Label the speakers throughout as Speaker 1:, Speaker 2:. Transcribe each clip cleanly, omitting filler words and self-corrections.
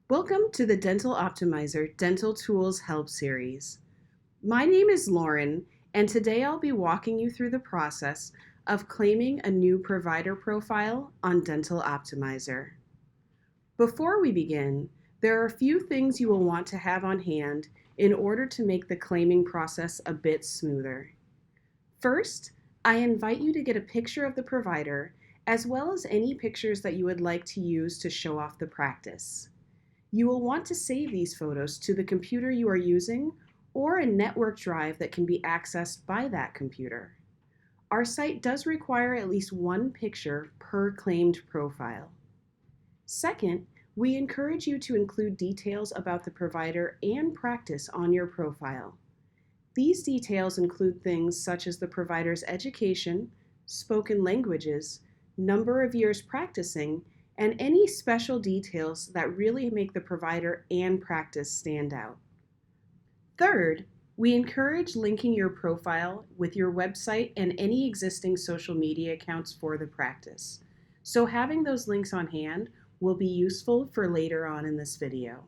Speaker 1: Welcome to the Dental Optimizer Dental Tools Help Series. My name is Lauren, and today I'll be walking you through the process of claiming a new provider profile on Dental Optimizer. Before we begin, there are a few things you will want to have on hand in order to make the claiming process a bit smoother. First, I invite you to get a picture of the provider as well as any pictures that you would like to use to show off the practice. You will want to save these photos to the computer you are using or a network drive that can be accessed by that computer. Our site does require at least one picture per claimed profile. Second, we encourage you to include details about the provider and practice on your profile. These details include things such as the provider's education, spoken languages, number of years practicing, and any special details that really make the provider and practice stand out. Third, we encourage linking your profile with your website and any existing social media accounts for the practice. So having those links on hand will be useful for later on in this video.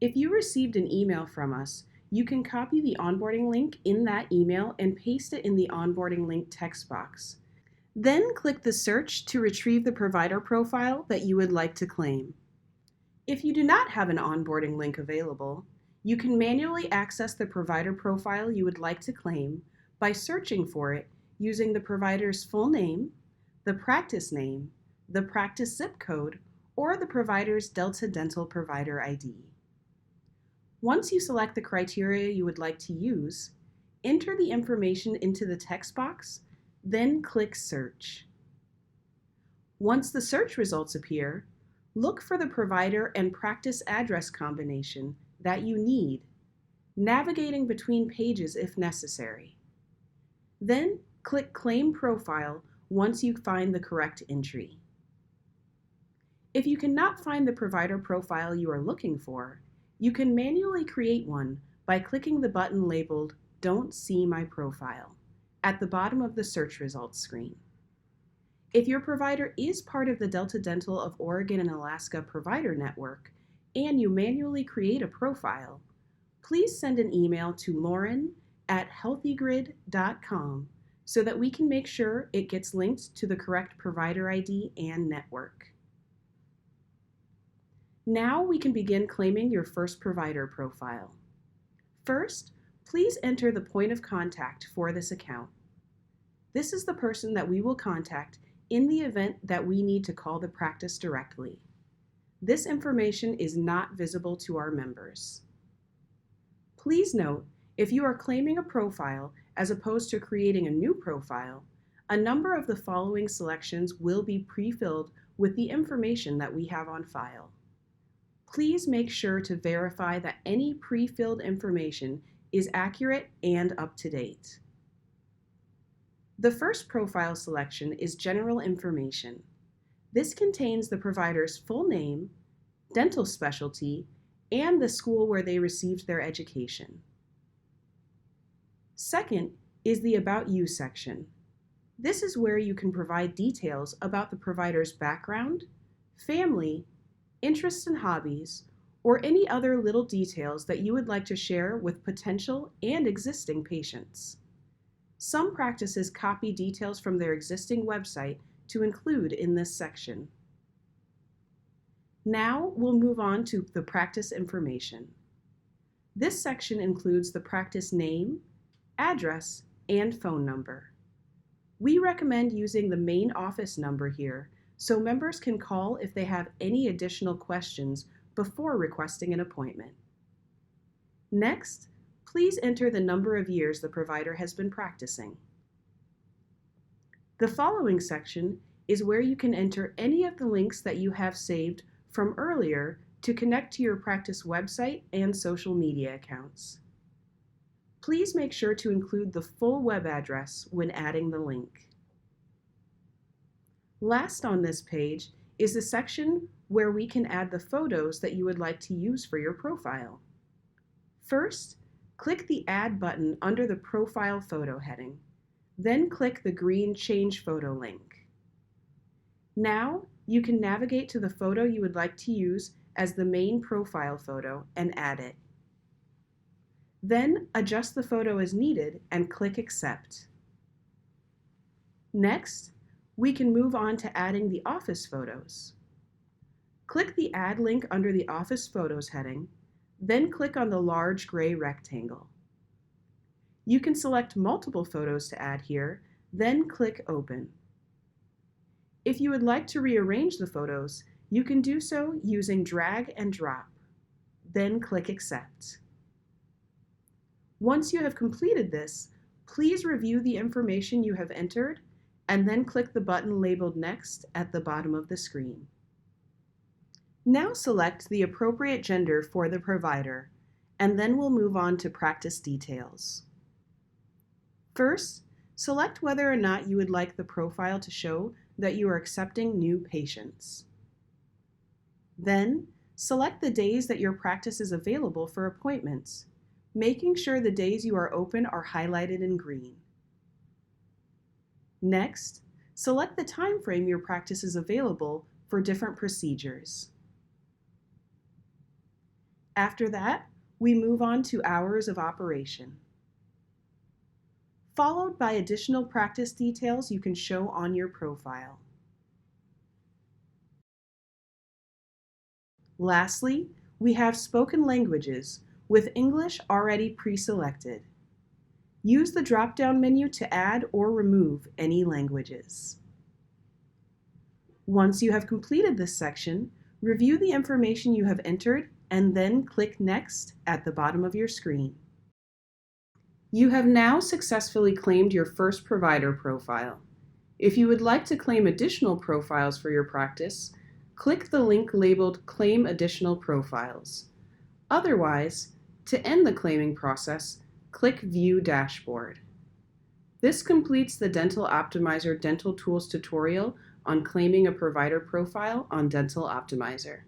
Speaker 1: If you received an email from us, you can copy the onboarding link in that email and paste it in the onboarding link text box. Then click the search to retrieve the provider profile that you would like to claim. If you do not have an onboarding link available, you can manually access the provider profile you would like to claim by searching for it using the provider's full name, the practice name, the practice zip code, or the provider's Delta Dental Provider ID. Once you select the criteria you would like to use, enter the information into the text box, then click Search. Once the search results appear, look for the provider and practice address combination that you need, navigating between pages if necessary. Then click Claim Profile once you find the correct entry. If you cannot find the provider profile you are looking for, you can manually create one by clicking the button labeled Don't See My Profile at the bottom of the search results screen. If your provider is part of the Delta Dental of Oregon and Alaska Provider Network and you manually create a profile, please send an email to lauren@healthygrid.com so that we can make sure it gets linked to the correct provider ID and network. Now we can begin claiming your first provider profile. First, please enter the point of contact for this account. This is the person that we will contact in the event that we need to call the practice directly. This information is not visible to our members. Please note, if you are claiming a profile as opposed to creating a new profile, a number of the following selections will be pre-filled with the information that we have on file. Please make sure to verify that any pre-filled information is accurate and up to date. The first profile selection is General Information. This contains the provider's full name, dental specialty, and the school where they received their education. Second is the About You section. This is where you can provide details about the provider's background, family, interests and hobbies, or any other little details that you would like to share with potential and existing patients. Some practices copy details from their existing website to include in this section. Now we'll move on to the practice information. This section includes the practice name, address, and phone number. We recommend using the main office number here so members can call if they have any additional questions before requesting an appointment. Next, please enter the number of years the provider has been practicing. The following section is where you can enter any of the links that you have saved from earlier to connect to your practice website and social media accounts. Please make sure to include the full web address when adding the link. Last on this page is the section where we can add the photos that you would like to use for your profile. First, click the Add button under the Profile Photo heading. Then click the green Change Photo link. Now, you can navigate to the photo you would like to use as the main profile photo and add it. Then adjust the photo as needed and click Accept. Next, we can move on to adding the office photos. Click the Add link under the Office Photos heading, then click on the large gray rectangle. You can select multiple photos to add here, then click Open. If you would like to rearrange the photos, you can do so using drag and drop, then click Accept. Once you have completed this, please review the information you have entered and then click the button labeled Next at the bottom of the screen. Now select the appropriate gender for the provider, and then we'll move on to practice details. First, select whether or not you would like the profile to show that you are accepting new patients. Then, select the days that your practice is available for appointments, making sure the days you are open are highlighted in green. Next, select the time frame your practice is available for different procedures. After that, we move on to hours of operation, followed by additional practice details you can show on your profile. Lastly, we have spoken languages with English already pre-selected. Use the drop-down menu to add or remove any languages. Once you have completed this section, review the information you have entered and then click Next at the bottom of your screen. You have now successfully claimed your first provider profile. If you would like to claim additional profiles for your practice, click the link labeled Claim Additional Profiles. Otherwise, to end the claiming process, click View Dashboard. This completes the Dental Optimizer Dental Tools tutorial on claiming a provider profile on Dental Optimizer.